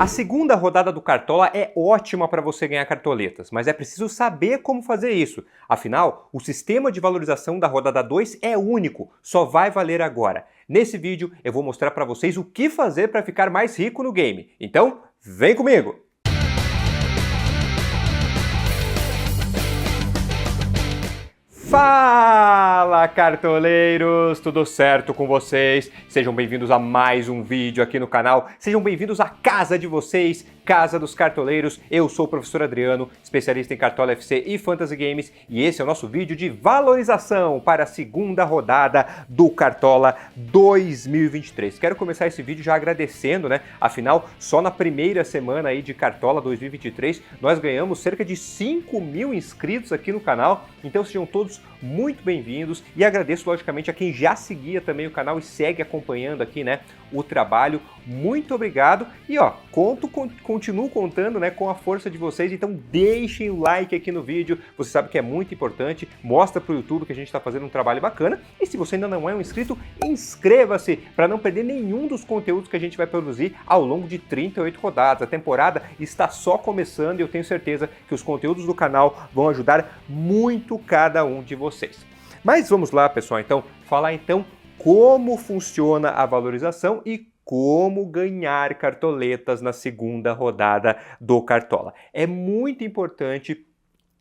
A segunda rodada do Cartola é ótima para você ganhar cartoletas, mas é preciso saber como fazer isso. Afinal, o sistema de valorização da rodada 2 é único, só vai valer agora. Nesse vídeo eu vou mostrar para vocês o que fazer para ficar mais rico no game. Então, vem comigo! Fala, cartoleiros! Tudo certo com vocês? Sejam bem-vindos a mais um vídeo aqui no canal. Sejam bem-vindos à casa de vocês, Casa dos Cartoleiros. Eu sou o professor Adriano, especialista em Cartola FC e Fantasy Games, e esse é o nosso vídeo de valorização para a segunda rodada do Cartola 2023. Quero começar esse vídeo já agradecendo, né? Afinal, só na primeira semana aí de Cartola 2023, nós ganhamos cerca de 5 mil inscritos aqui no canal, então sejam todos muito bem-vindos e agradeço logicamente a quem já seguia também o canal e segue acompanhando aqui, né, o trabalho. Muito obrigado e ó, continuo contando, né, com a força de vocês, então deixem o like aqui no vídeo, você sabe que é muito importante, mostra pro YouTube que a gente está fazendo um trabalho bacana, e se você ainda não é um inscrito, inscreva-se para não perder nenhum dos conteúdos que a gente vai produzir ao longo de 38 rodadas. A temporada está só começando e eu tenho certeza que os conteúdos do canal vão ajudar muito cada um de vocês. Mas vamos lá, pessoal, então, falar então como funciona a valorização e como ganhar cartoletas na segunda rodada do Cartola. É muito importante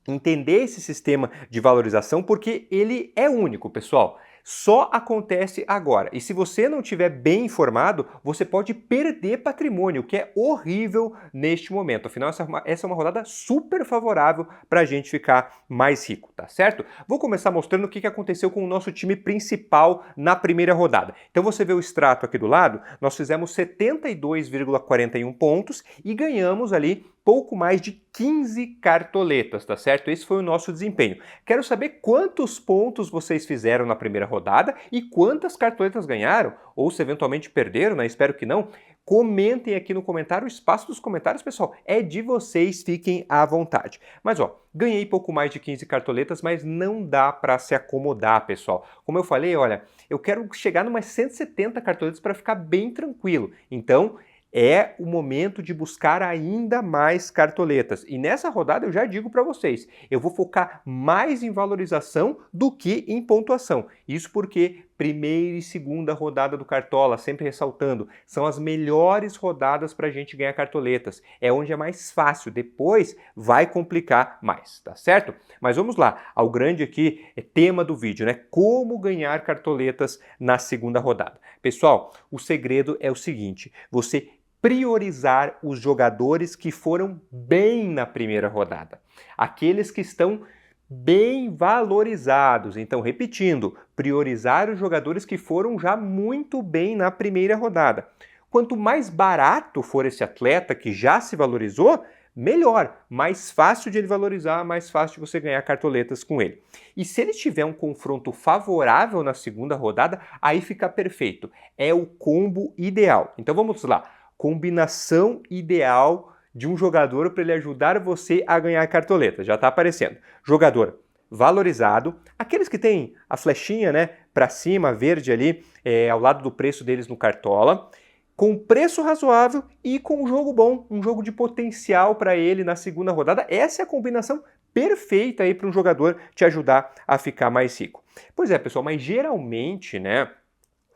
entender esse sistema de valorização porque ele é único, pessoal. Só acontece agora. E se você não estiver bem informado, você pode perder patrimônio, o que é horrível neste momento. Afinal, essa é uma rodada super favorável para a gente ficar mais rico, tá certo? Vou começar mostrando o que aconteceu com o nosso time principal na primeira rodada. Então você vê o extrato aqui do lado, nós fizemos 72,41 pontos e ganhamos ali pouco mais de 15 cartoletas, tá certo? Esse foi o nosso desempenho. Quero saber quantos pontos vocês fizeram na primeira rodada e quantas cartoletas ganharam, ou se eventualmente perderam, né? Espero que não. Comentem aqui no comentário, o espaço dos comentários, pessoal, é de vocês, fiquem à vontade. Mas ó, ganhei pouco mais de 15 cartoletas, mas não dá para se acomodar, pessoal. Como eu falei, olha, eu quero chegar numas 170 cartoletas para ficar bem tranquilo. Então, é o momento de buscar ainda mais cartoletas. E nessa rodada eu já digo para vocês, eu vou focar mais em valorização do que em pontuação. Isso porque primeira e segunda rodada do Cartola, sempre ressaltando, são as melhores rodadas para a gente ganhar cartoletas. É onde é mais fácil, depois vai complicar mais, tá certo? Mas vamos lá, ao grande aqui tema do vídeo, né? Como ganhar cartoletas na segunda rodada. Pessoal, o segredo é o seguinte, você priorizar os jogadores que foram bem na primeira rodada. Aqueles que estão bem valorizados. Então, repetindo, priorizar os jogadores que foram já muito bem na primeira rodada. Quanto mais barato for esse atleta que já se valorizou, melhor, mais fácil de ele valorizar, mais fácil de você ganhar cartoletas com ele. E se ele tiver um confronto favorável na segunda rodada, aí fica perfeito. É o combo ideal. Então vamos lá. Combinação ideal de um jogador para ele ajudar você a ganhar cartoleta. Já está aparecendo. Jogador valorizado, aqueles que têm a flechinha, né, para cima, verde ali, ao lado do preço deles no Cartola, com preço razoável e com um jogo bom, um jogo de potencial para ele na segunda rodada. Essa é a combinação perfeita aí para um jogador te ajudar a ficar mais rico. Pois é, pessoal, mas geralmente, né,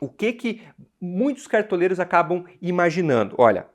o que muitos cartoleiros acabam imaginando? Olha,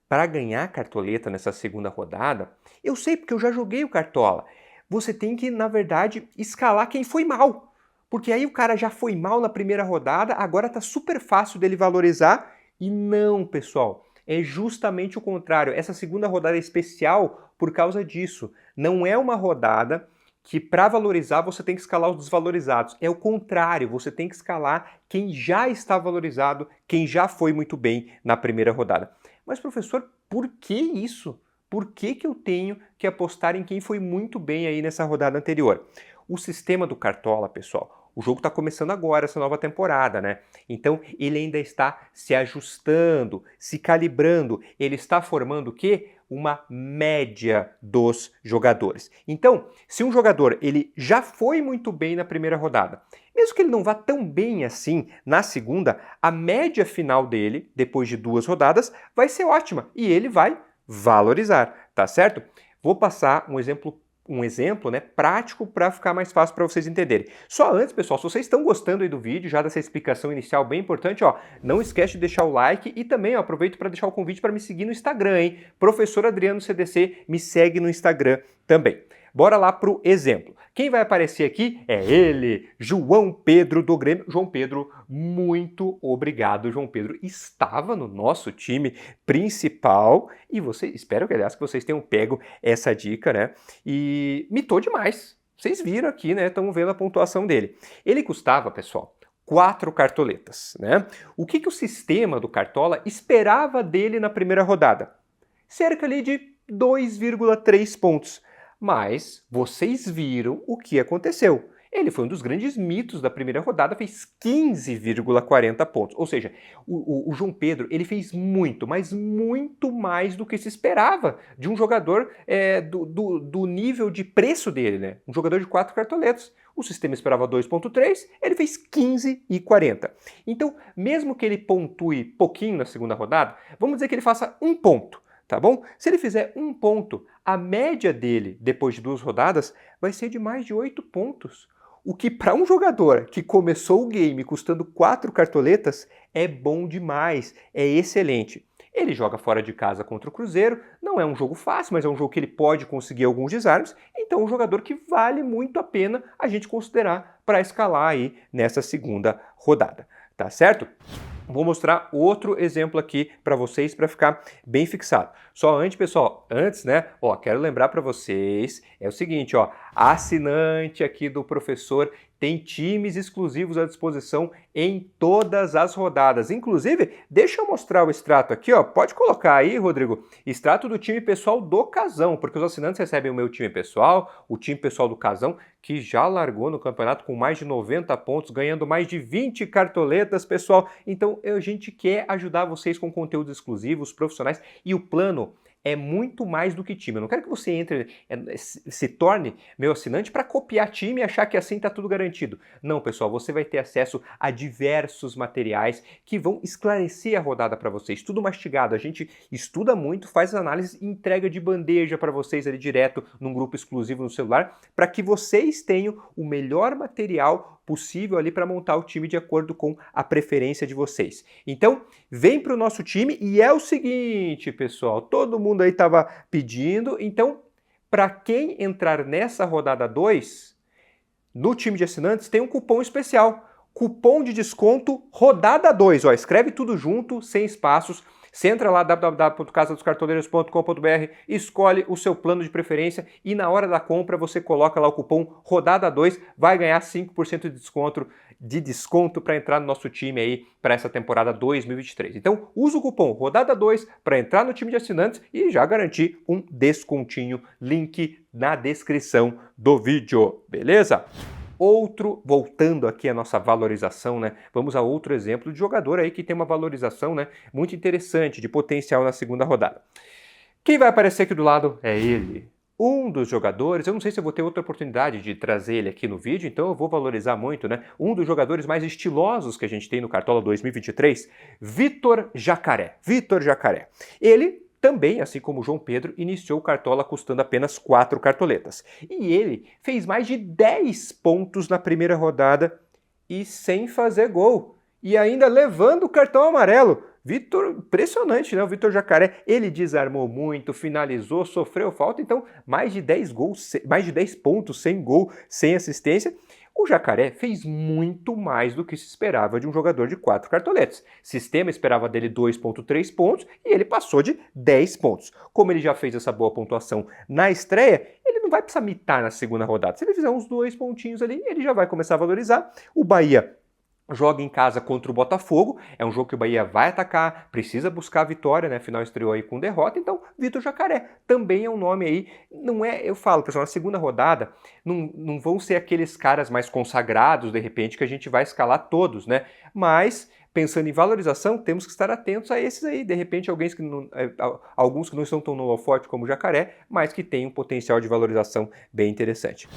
para ganhar cartoleta nessa segunda rodada, eu sei porque eu já joguei o Cartola. Você tem que, na verdade, escalar quem foi mal. Porque aí o cara já foi mal na primeira rodada, agora tá super fácil dele valorizar. E não, pessoal, é justamente o contrário. Essa segunda rodada é especial por causa disso. Não é uma rodada que para valorizar você tem que escalar os desvalorizados. É o contrário, você tem que escalar quem já está valorizado, quem já foi muito bem na primeira rodada. Mas professor, por que isso? Por que eu tenho que apostar em quem foi muito bem aí nessa rodada anterior? O sistema do Cartola, pessoal, O jogo está começando agora, essa nova temporada, né? Então, ele ainda está se ajustando, se calibrando. Ele está formando o quê? Uma média dos jogadores. Então, se um jogador ele já foi muito bem na primeira rodada, mesmo que ele não vá tão bem assim na segunda, a média final dele, depois de 2 rodadas, vai ser ótima e ele vai valorizar, tá certo? Vou passar um exemplo, né, prático para ficar mais fácil para vocês entenderem. Só antes, pessoal, se vocês estão gostando aí do vídeo, já dessa explicação inicial bem importante, ó, não esquece de deixar o like e também ó, aproveito para deixar o convite para me seguir no Instagram, hein? Professor Adriano CDC, me segue no Instagram também. Bora lá pro exemplo. Quem vai aparecer aqui é ele, João Pedro do Grêmio. João Pedro, muito obrigado. João Pedro estava no nosso time principal e espero que, aliás, que vocês tenham pego essa dica, né? E mitou demais. Vocês viram aqui, né? Estão vendo a pontuação dele. Ele custava, pessoal, 4 cartoletas, né? O que o sistema do Cartola esperava dele na primeira rodada? Cerca ali de 2,3 pontos. Mas vocês viram o que aconteceu. Ele foi um dos grandes mitos da primeira rodada, fez 15,40 pontos. Ou seja, o João Pedro ele fez muito, mas muito mais do que se esperava de um jogador do nível de preço dele, né? Um jogador de 4 cartoletas. O sistema esperava 2,3, ele fez 15,40. Então, mesmo que ele pontue pouquinho na segunda rodada, vamos dizer que ele faça 1 ponto. Tá bom? Se ele fizer 1 ponto, a média dele, depois de 2 rodadas, vai ser de mais de 8 pontos. O que para um jogador que começou o game custando 4 cartoletas é bom demais, é excelente. Ele joga fora de casa contra o Cruzeiro, não é um jogo fácil, mas é um jogo que ele pode conseguir alguns desarmes, então é um jogador que vale muito a pena a gente considerar para escalar aí nessa segunda rodada, tá certo? Vou mostrar outro exemplo aqui para vocês para ficar bem fixado. Só antes, pessoal, né, ó, quero lembrar para vocês, é o seguinte, ó, assinante aqui do professor tem times exclusivos à disposição em todas as rodadas. Inclusive, deixa eu mostrar o extrato aqui, ó. Pode colocar aí, Rodrigo, extrato do time pessoal do Casão, porque os assinantes recebem o meu time pessoal, o time pessoal do Casão, que já largou no campeonato com mais de 90 pontos, ganhando mais de 20 cartoletas, pessoal. Então, a gente quer ajudar vocês com conteúdos exclusivos, profissionais, e o plano é muito mais do que time. Eu não quero que você entre, se torne meu assinante para copiar time e achar que assim está tudo garantido. Não, pessoal, você vai ter acesso a diversos materiais que vão esclarecer a rodada para vocês. Tudo mastigado. A gente estuda muito, faz análise e entrega de bandeja para vocês ali direto num grupo exclusivo no celular, para que vocês tenham o melhor material possível ali para montar o time de acordo com a preferência de vocês. Então, vem para o nosso time e é o seguinte, pessoal, todo mundo aí estava pedindo, então, para quem entrar nessa rodada 2, no time de assinantes tem um cupom especial, cupom de desconto rodada 2, ó, escreve tudo junto, sem espaços. Você entra lá www.casadoscartoleiros.com.br, escolhe o seu plano de preferência e na hora da compra você coloca lá o cupom RODADA2, vai ganhar 5% de desconto para entrar no nosso time aí para essa temporada 2023. Então, usa o cupom RODADA2 para entrar no time de assinantes e já garantir um descontinho. Link na descrição do vídeo, beleza? Voltando aqui à nossa valorização, né? Vamos a outro exemplo de jogador aí que tem uma valorização, né, muito interessante, de potencial na segunda rodada. Quem vai aparecer aqui do lado é ele. Um dos jogadores, eu não sei se eu vou ter outra oportunidade de trazer ele aqui no vídeo, então eu vou valorizar muito, né? Um dos jogadores mais estilosos que a gente tem no Cartola 2023, Vitor Jacaré. Vitor Jacaré. Ele também, assim como o João Pedro, iniciou o Cartola custando apenas 4 cartoletas. E ele fez mais de 10 pontos na primeira rodada e sem fazer gol. E ainda levando o cartão amarelo. Vitor, impressionante, né? O Vitor Jacaré, ele desarmou muito, finalizou, sofreu falta, então mais de 10 pontos sem gol, sem assistência. O Jacaré fez muito mais do que se esperava de um jogador de 4 cartoletas. O sistema esperava dele 2,3 pontos e ele passou de 10 pontos. Como ele já fez essa boa pontuação na estreia, ele não vai precisar mitar na segunda rodada. Se ele fizer uns 2 pontinhos ali, ele já vai começar a valorizar. O Bahia joga em casa contra o Botafogo, é um jogo que o Bahia vai atacar, precisa buscar a vitória, né? Afinal estreou aí com derrota, então Vitor Jacaré também é um nome aí, não é, eu falo, pessoal, na segunda rodada não vão ser aqueles caras mais consagrados, de repente, que a gente vai escalar todos, né? Mas pensando em valorização, temos que estar atentos a esses aí. De repente, alguns que não estão tão no holofote como o Jacaré, mas que têm um potencial de valorização bem interessante.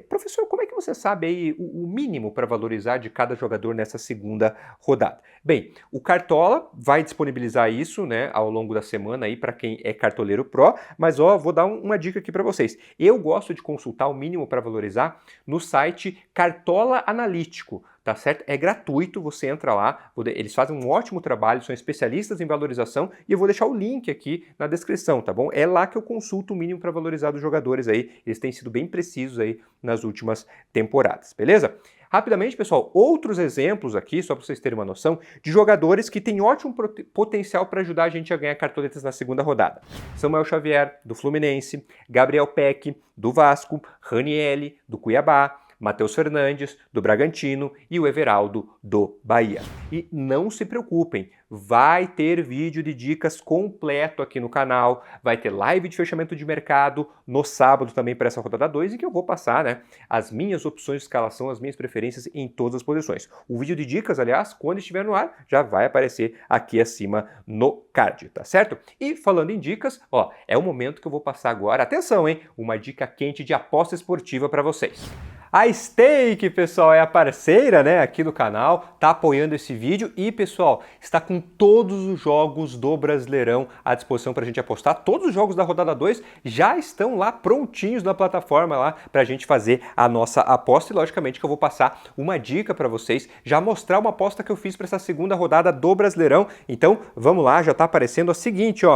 Professor, como é que você sabe aí o mínimo para valorizar de cada jogador nessa segunda rodada? Bem, o Cartola vai disponibilizar isso, né, ao longo da semana aí para quem é cartoleiro pro, mas vou dar uma dica aqui para vocês. Eu gosto de consultar o mínimo para valorizar no site Cartola Analítico. Tá certo? É gratuito, você entra lá, eles fazem um ótimo trabalho, são especialistas em valorização e eu vou deixar o link aqui na descrição, tá bom? É lá que eu consulto o mínimo para valorizar dos jogadores aí, eles têm sido bem precisos aí nas últimas temporadas, beleza? Rapidamente, pessoal, outros exemplos aqui, só para vocês terem uma noção, de jogadores que têm ótimo potencial para ajudar a gente a ganhar cartoletas na segunda rodada. Samuel Xavier, do Fluminense, Gabriel Peck, do Vasco, Ranieri, do Cuiabá, Matheus Fernandes, do Bragantino e o Everaldo, do Bahia. E não se preocupem, vai ter vídeo de dicas completo aqui no canal, vai ter live de fechamento de mercado no sábado também para essa rodada 2 e que eu vou passar, né, as minhas opções de escalação, as minhas preferências em todas as posições. O vídeo de dicas, aliás, quando estiver no ar, já vai aparecer aqui acima no card, tá certo? E falando em dicas, é o momento que eu vou passar agora, atenção, hein, uma dica quente de aposta esportiva para vocês. A Stake, pessoal, é a parceira, né, aqui do canal, tá apoiando esse vídeo e, pessoal, está com todos os jogos do Brasileirão à disposição para a gente apostar. Todos os jogos da rodada 2 já estão lá prontinhos na plataforma lá para a gente fazer a nossa aposta e, logicamente, que eu vou passar uma dica para vocês, já mostrar uma aposta que eu fiz para essa segunda rodada do Brasileirão. Então, vamos lá, já tá aparecendo a seguinte,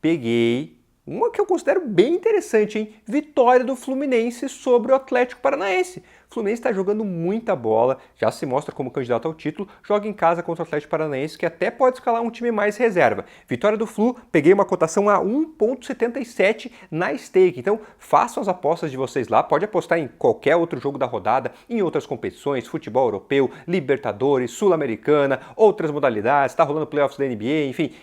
peguei uma que eu considero bem interessante, hein? Vitória do Fluminense sobre o Atlético Paranaense. O Fluminense está jogando muita bola, já se mostra como candidato ao título, joga em casa contra o Atlético Paranaense, que até pode escalar um time mais reserva. Vitória do Flu, peguei uma cotação a 1,77 na Stake. Então, façam as apostas de vocês lá, pode apostar em qualquer outro jogo da rodada, em outras competições, futebol europeu, Libertadores, Sul-Americana, outras modalidades, está rolando playoffs da NBA, enfim.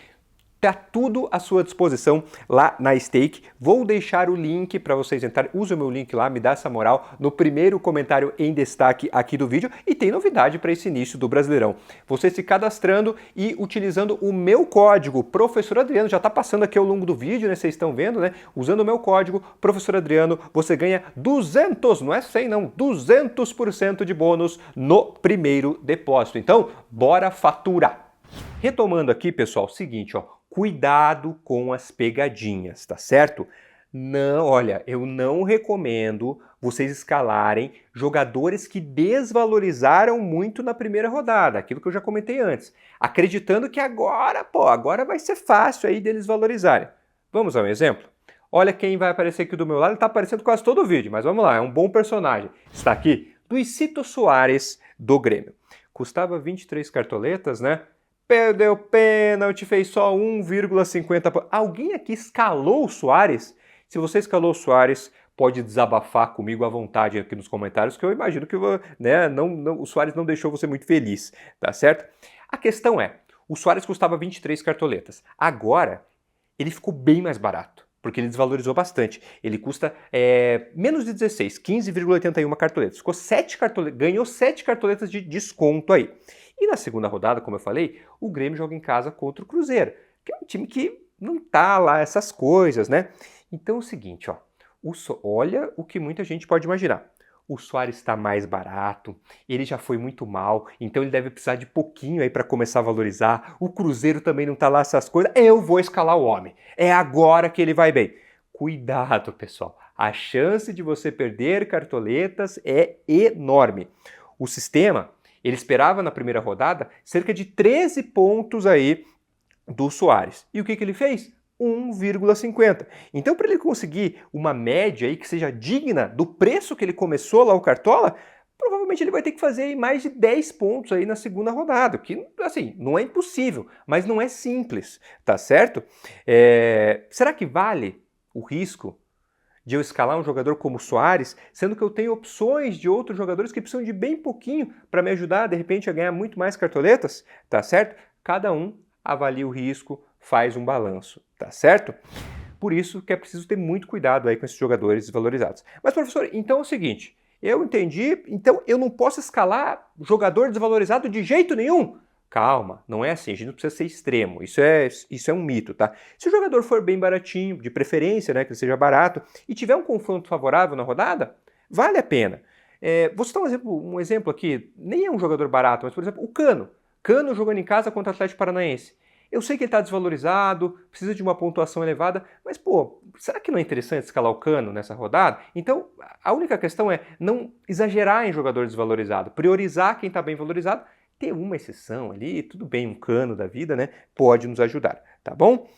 Tá tudo à sua disposição lá na Stake. Vou deixar o link para vocês entrarem. Use o meu link lá, me dá essa moral no primeiro comentário em destaque aqui do vídeo. E tem novidade para esse início do Brasileirão. Você se cadastrando e utilizando o meu código, Professor Adriano, já está passando aqui ao longo do vídeo, né? Vocês estão vendo, né? Usando o meu código, Professor Adriano, você ganha 200, não é 100 não, 200% de bônus no primeiro depósito. Então, bora faturar! Retomando aqui, pessoal, seguinte, cuidado com as pegadinhas, tá certo? Não, olha, eu não recomendo vocês escalarem jogadores que desvalorizaram muito na primeira rodada, aquilo que eu já comentei antes, acreditando que agora vai ser fácil aí deles valorizarem. Vamos a um exemplo? Olha quem vai aparecer aqui do meu lado, ele está aparecendo quase todo o vídeo, mas vamos lá, é um bom personagem. Está aqui, Luizito Soares, do Grêmio. Custava 23 cartoletas, né? Perdeu pênalti, fez só 1,50. Alguém aqui escalou o Soares? Se você escalou o Soares, pode desabafar comigo à vontade aqui nos comentários, que eu imagino que né, o Soares não deixou você muito feliz, tá certo? A questão é, o Soares custava 23 cartoletas. Agora, ele ficou bem mais barato, porque ele desvalorizou bastante. Ele custa menos de 16, 15,81 cartoletas. Ficou 7 cartoletas, ganhou 7 cartoletas de desconto aí. E na segunda rodada, como eu falei, o Grêmio joga em casa contra o Cruzeiro, que é um time que não tá lá essas coisas, né? Então é o seguinte, olha o que muita gente pode imaginar. O Soares está mais barato, ele já foi muito mal, então ele deve precisar de pouquinho aí para começar a valorizar. O Cruzeiro também não tá lá essas coisas. Eu vou escalar o homem. É agora que ele vai bem. Cuidado, pessoal. A chance de você perder cartoletas é enorme. O sistema, ele esperava na primeira rodada cerca de 13 pontos aí do Soares. E o que ele fez? 1,50. Então, para ele conseguir uma média aí que seja digna do preço que ele começou lá o Cartola, provavelmente ele vai ter que fazer aí mais de 10 pontos aí na segunda rodada, que, assim, não é impossível, mas não é simples, tá certo? Será que vale o risco de eu escalar um jogador como o Soares, sendo que eu tenho opções de outros jogadores que precisam de bem pouquinho para me ajudar, de repente, a ganhar muito mais cartoletas, tá certo? Cada um avalia o risco, faz um balanço, tá certo? Por isso que é preciso ter muito cuidado aí com esses jogadores desvalorizados. Mas, professor, então é o seguinte, eu entendi, então eu não posso escalar jogador desvalorizado de jeito nenhum? Calma, não é assim, a gente não precisa ser extremo, isso é um mito, tá? Se o jogador for bem baratinho, de preferência, né, que ele seja barato, e tiver um confronto favorável na rodada, vale a pena. Vou citar um exemplo aqui, nem é um jogador barato, mas por exemplo, o Cano. Cano jogando em casa contra o Atlético Paranaense. Eu sei que ele está desvalorizado, precisa de uma pontuação elevada, mas pô, será que não é interessante escalar o Cano nessa rodada? Então, a única questão é não exagerar em jogador desvalorizado, priorizar quem está bem valorizado. Ter uma exceção ali, tudo bem, um Cano da vida, né? Pode nos ajudar, tá bom?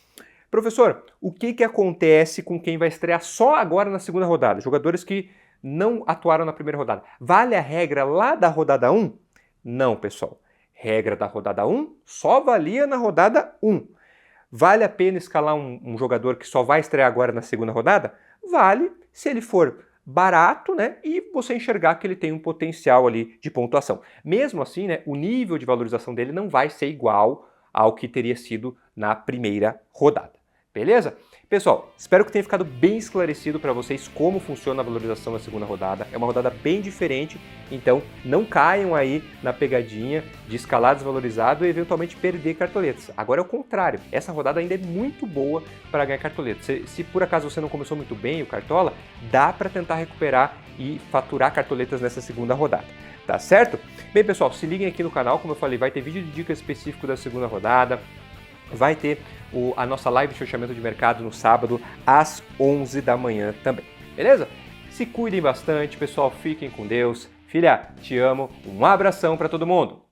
Professor, o que acontece com quem vai estrear só agora na segunda rodada? Jogadores que não atuaram na primeira rodada. Vale a regra lá da rodada 1? Não, pessoal. Regra da rodada 1 só valia na rodada 1. Vale a pena escalar um jogador que só vai estrear agora na segunda rodada? Vale, se ele for barato, né, e você enxergar que ele tem um potencial ali de pontuação. Mesmo assim, né, o nível de valorização dele não vai ser igual ao que teria sido na primeira rodada. Beleza? Pessoal, espero que tenha ficado bem esclarecido para vocês como funciona a valorização na segunda rodada. É uma rodada bem diferente, então não caiam aí na pegadinha de escalar desvalorizado e eventualmente perder cartoletas. Agora é o contrário, essa rodada ainda é muito boa para ganhar cartoletas. Se por acaso você não começou muito bem o Cartola, dá para tentar recuperar e faturar cartoletas nessa segunda rodada. Tá certo? Bem, pessoal, se liguem aqui no canal, como eu falei, vai ter vídeo de dica específico da segunda rodada. Vai ter a nossa live de fechamento de mercado no sábado, às 11 da manhã também, beleza? Se cuidem bastante, pessoal, fiquem com Deus. Filha, te amo, um abração para todo mundo!